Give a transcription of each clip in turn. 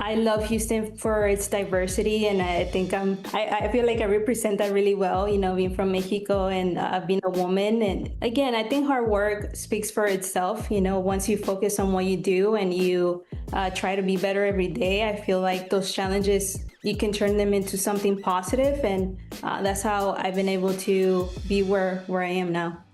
I love Houston for its diversity, and I think I feel like I represent that really well, being from Mexico and being a woman. And again, I think hard work speaks for itself. Once you focus on what you do and you try to be better every day, I feel like those challenges, you can turn them into something positive, and that's how I've been able to be where I am now.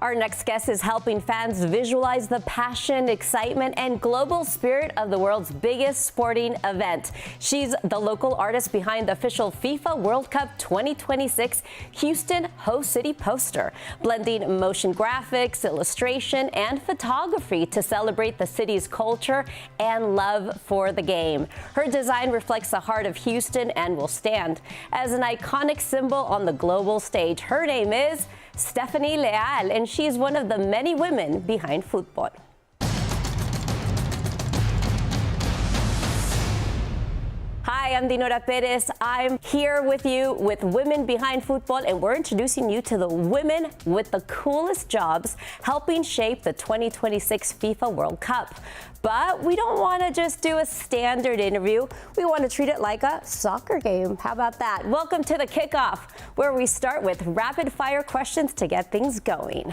Our next guest is helping fans visualize the passion, excitement, and global spirit of the world's biggest sporting event. She's the local artist behind the official FIFA World Cup 2026 Houston host city poster, blending motion graphics, illustration, and photography to celebrate the city's culture and love for the game. Her design reflects the heart of Houston and will stand as an iconic symbol on the global stage. Her name is Stephanie Leal, and she's one of the many women behind Fútbol. Hi, I'm Dinora Perez. I'm here with you with Women Behind Fútbol, and we're introducing you to the women with the coolest jobs helping shape the 2026 FIFA World Cup. But we don't want to just do a standard interview. We want to treat it like a soccer game. How about that? Welcome to the kickoff, where we start with rapid fire questions to get things going.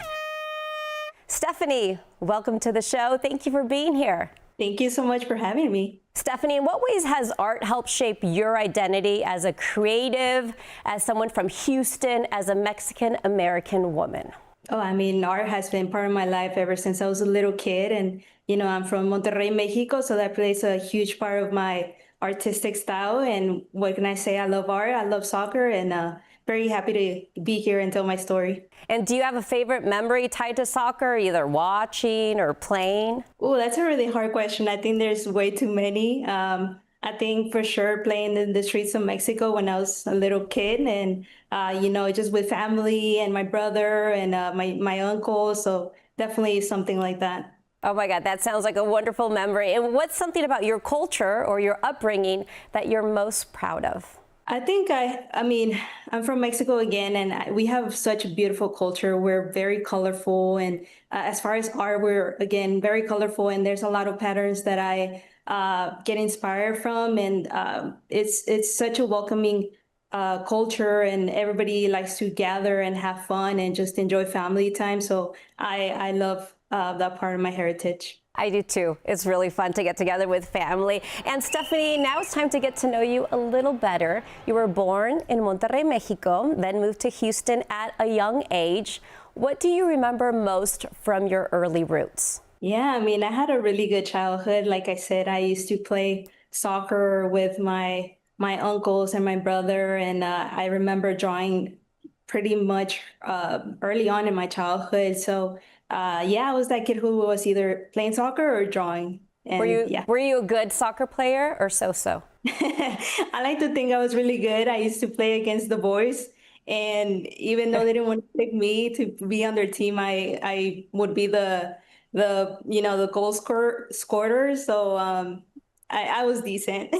Stephanie, welcome to the show. Thank you for being here. Thank you so much for having me. Stephanie, in what ways has art helped shape your identity as a creative, as someone from Houston, as a Mexican-American woman? Oh, art has been part of my life ever since I was a little kid. And, I'm from Monterrey, Mexico, so that plays a huge part of my artistic style. And what can I say? I love art, I love soccer, and very happy to be here and tell my story. And do you have a favorite memory tied to soccer, either watching or playing? Oh, that's a really hard question. I think there's way too many. I think for sure playing in the streets of Mexico when I was a little kid, and just with family and my brother and my uncle. So definitely something like that. Oh my God, that sounds like a wonderful memory. And what's something about your culture or your upbringing that you're most proud of? I think I'm from Mexico again, and we have such a beautiful culture. We're very colorful, and as far as art, we're again very colorful, and there's a lot of patterns that I get inspired from, and it's such a welcoming culture, and everybody likes to gather and have fun and just enjoy family time. So I love that part of my heritage. I do too. It's really fun to get together with family. And Stephanie, now it's time to get to know you a little better. You were born in Monterrey, Mexico, then moved to Houston at a young age. What do you remember most from your early roots? Yeah, I had a really good childhood. Like I said, I used to play soccer with my uncles and my brother, and I remember drawing pretty much early on in my childhood. So I was that kid who was either playing soccer or drawing. And, were you a good soccer player or so-so? I like to think I was really good. I used to play against the boys, and even though they didn't want to pick me to be on their team, I would be the goal scorer. So I was decent.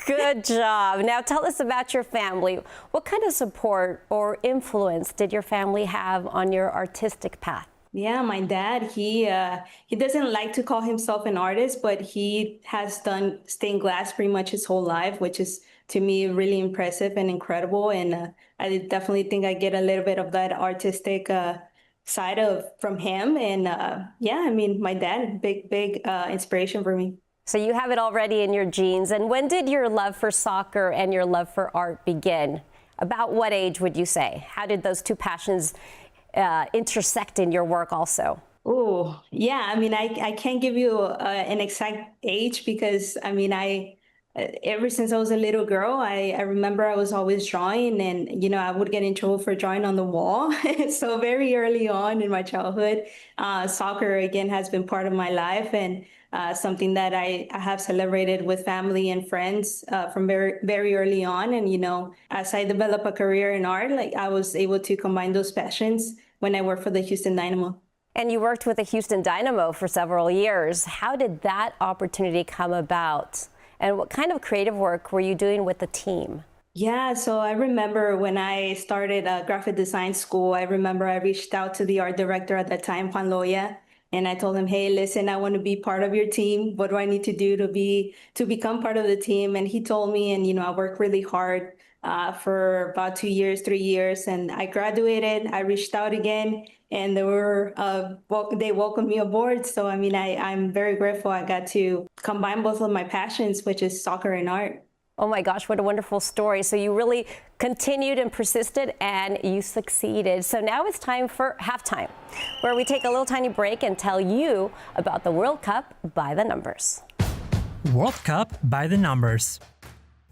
Good job. Now tell us about your family. What kind of support or influence did your family have on your artistic path? Yeah, my dad, he doesn't like to call himself an artist, but he has done stained glass pretty much his whole life, which is to me really impressive and incredible. And I definitely think I get a little bit of that artistic side from him. And my dad, big inspiration for me. So you have it already in your genes. And when did your love for soccer and your love for art begin? About what age would you say? How did those two passions intersect in your work also? Oh, yeah. I can't give you an exact age because, ever since I was a little girl, I remember I was always drawing, and, I would get in trouble for drawing on the wall. So very early on in my childhood, soccer, again, has been part of my life, and something that I have celebrated with family and friends from very, very early on. And, as I develop a career in art, I was able to combine those passions when I worked for the Houston Dynamo. And you worked with the Houston Dynamo for several years. How did that opportunity come about? And what kind of creative work were you doing with the team? Yeah, so I remember when I started graphic design school, I remember I reached out to the art director at that time, Juan Loya, And I told him, hey, listen, I want to be part of your team. What do I need to do to become part of the team? And he told me, and, I worked really hard for about 2 years, 3 years, and I graduated. I reached out again, and they welcomed me aboard. So, I'm very grateful I got to combine both of my passions, which is soccer and art. Oh my gosh, what a wonderful story. So you really continued and persisted and you succeeded. So now it's time for halftime, where we take a little tiny break and tell you about the World Cup by the numbers. World Cup by the numbers.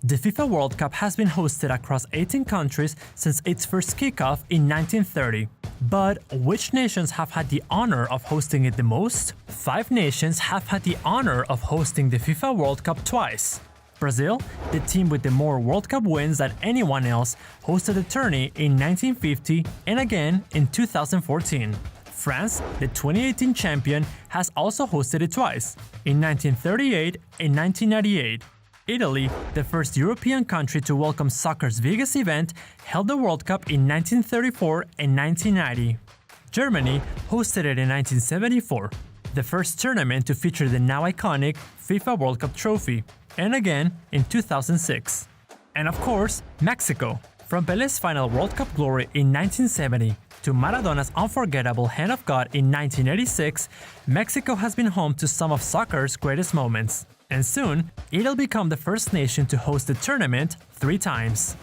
The FIFA World Cup has been hosted across 18 countries since its first kickoff in 1930. But which nations have had the honor of hosting it the most? 5 nations have had the honor of hosting the FIFA World Cup twice. Brazil, the team with the more World Cup wins than anyone else, hosted the tourney in 1950 and again in 2014. France, the 2018 champion, has also hosted it twice, in 1938 and 1998. Italy, the first European country to welcome soccer's biggest event, held the World Cup in 1934 and 1990. Germany hosted it in 1974, the first tournament to feature the now iconic FIFA World Cup trophy, and again in 2006. And of course, Mexico. From Pele's final World Cup glory in 1970 to Maradona's unforgettable Hand of God in 1986, Mexico has been home to some of soccer's greatest moments. And soon, it'll become the first nation to host the tournament 3 times.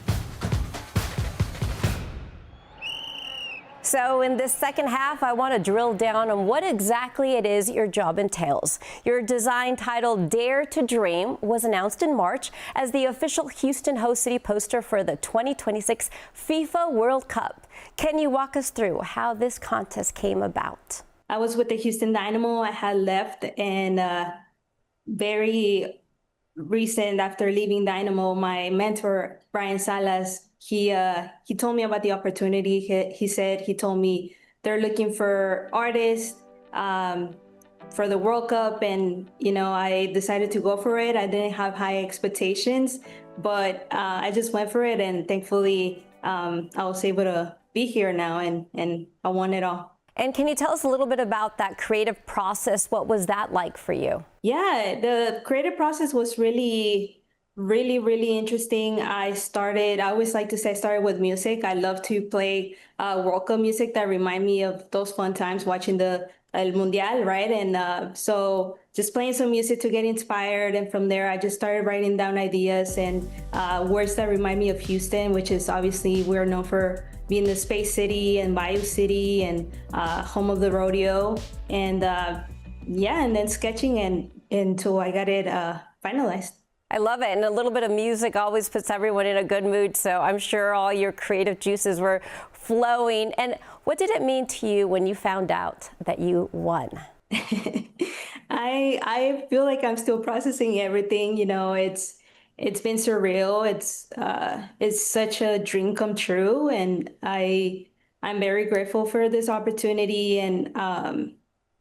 So in this second half, I want to drill down on what exactly it is your job entails. Your design titled Dare to Dream was announced in March as the official Houston host city poster for the 2026 FIFA World Cup. Can you walk us through how this contest came about? I was with the Houston Dynamo. I had left, and very recent after leaving Dynamo, my mentor, Brian Salas, he told me about the opportunity. He told me they're looking for artists for the World Cup, and I decided to go for it. I didn't have high expectations, but I just went for it, and thankfully I was able to be here now, and I won it all. And can you tell us a little bit about that creative process? What was that like for you? Yeah, the creative process was really interesting. I always like to say I started with music. I love to play World Cup music that remind me of those fun times watching the El Mundial, right? And so just playing some music to get inspired. And from there, I just started writing down ideas and words that remind me of Houston, which is obviously we're known for being the Space City and Bayou City and home of the rodeo. And and then sketching until I got it finalized. I love it. And a little bit of music always puts everyone in a good mood. So I'm sure all your creative juices were flowing. And what did it mean to you when you found out that you won? I feel like I'm still processing everything. It's been surreal. It's such a dream come true. And I'm very grateful for this opportunity. And,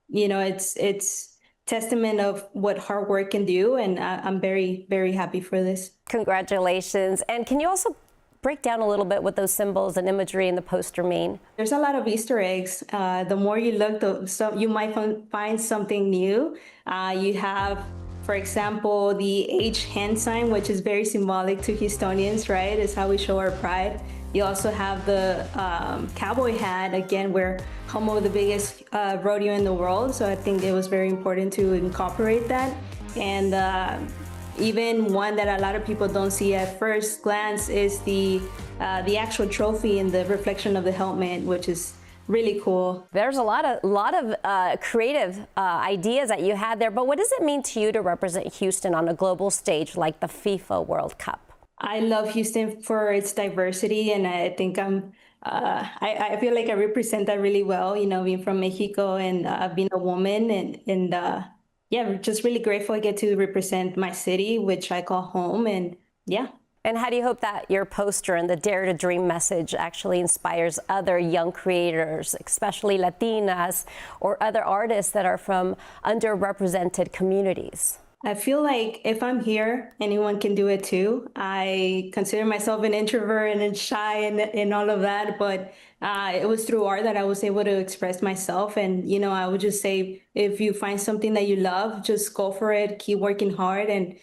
it's testament of what hard work can do, and I'm very, very happy for this. Congratulations. And can you also break down a little bit what those symbols and imagery in the poster mean? There's a lot of Easter eggs. The more you look, you might find something new. You have, for example, the H hand sign, which is very symbolic to Houstonians, right? It's how we show our pride. You also have the cowboy hat, again, we're home of the biggest rodeo in the world. So I think it was very important to incorporate that. And even one that a lot of people don't see at first glance is the actual trophy and the reflection of the helmet, which is really cool. There's a lot of creative ideas that you had there, but what does it mean to you to represent Houston on a global stage like the FIFA World Cup? I love Houston for its diversity, and I think I feel like I represent that really well, being from Mexico and being a woman, and just really grateful I get to represent my city, which I call home, and yeah. And how do you hope that your poster and the Dare to Dream message actually inspires other young creators, especially Latinas or other artists that are from underrepresented communities? I feel like if I'm here, anyone can do it too. I consider myself an introvert and shy and all of that, but it was through art that I was able to express myself. And, I would just say if you find something that you love, just go for it, keep working hard, and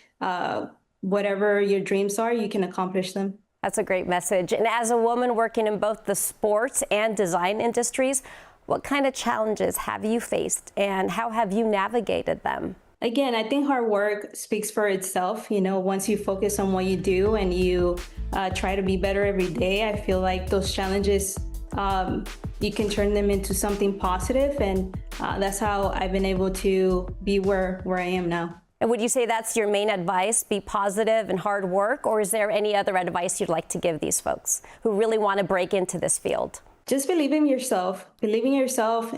whatever your dreams are, you can accomplish them. That's a great message. And as a woman working in both the sports and design industries, what kind of challenges have you faced and how have you navigated them? Again, I think hard work speaks for itself. Once you focus on what you do and you try to be better every day, I feel like those challenges, you can turn them into something positive. And that's how I've been able to be where I am now. And would you say that's your main advice, be positive and hard work? Or is there any other advice you'd like to give these folks who really want to break into this field? Just believe in yourself. Believe in yourself.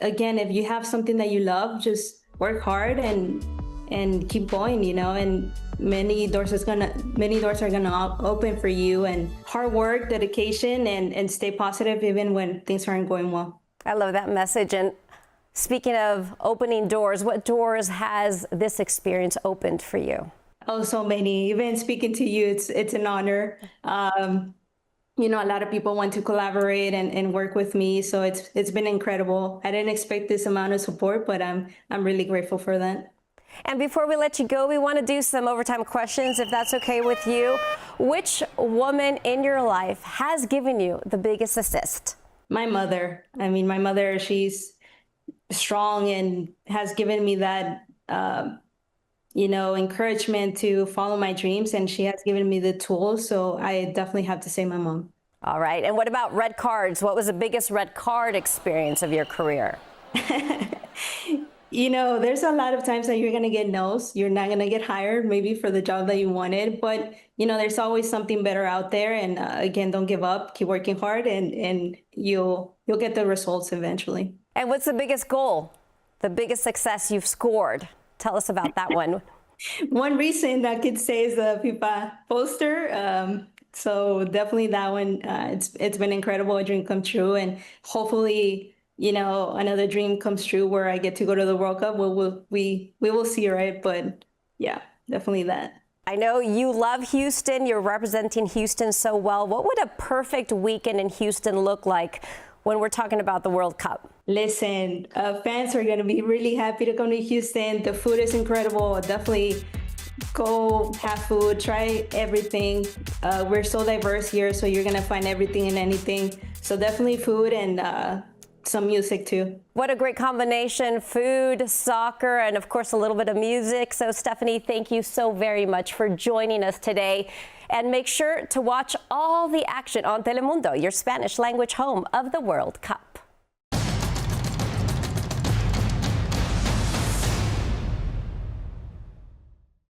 Again, if you have something that you love, just work hard and keep going, and many doors are gonna open for you, and hard work, dedication, and stay positive even when things aren't going well. I love that message. And speaking of opening doors, what doors has this experience opened for you? Oh, so many. Even speaking to you, it's an honor. A lot of people want to collaborate and work with me, so it's been incredible. I didn't expect this amount of support, but I'm really grateful for that. And before we let you go, we want to do some overtime questions, if that's okay with you. Which woman in your life has given you the biggest assist? My mother. My mother, she's strong and has given me that encouragement to follow my dreams, and she has given me the tools. So I definitely have to say my mom. All right. And what about red cards? What was the biggest red card experience of your career? There's a lot of times that you're going to get no's. You're not going to get hired maybe for the job that you wanted, but there's always something better out there. And again, don't give up, keep working hard, and you'll get the results eventually. And what's the biggest goal? The biggest success you've scored? Tell us about that one. One recent I could say is the FIFA poster. So definitely that one. It's been incredible, a dream come true, and hopefully, another dream comes true where I get to go to the World Cup. We will see, right? But yeah, definitely that. I know you love Houston. You're representing Houston so well. What would a perfect weekend in Houston look like when we're talking about the World Cup? Listen, fans are going to be really happy to come to Houston. The food is incredible. Definitely go have food, try everything. We're so diverse here, so you're going to find everything and anything. So definitely food and some music too. What a great combination, food, soccer, and of course a little bit of music. So Stephanie, thank you so very much for joining us today. And make sure to watch all the action on Telemundo, your Spanish language home of the World Cup.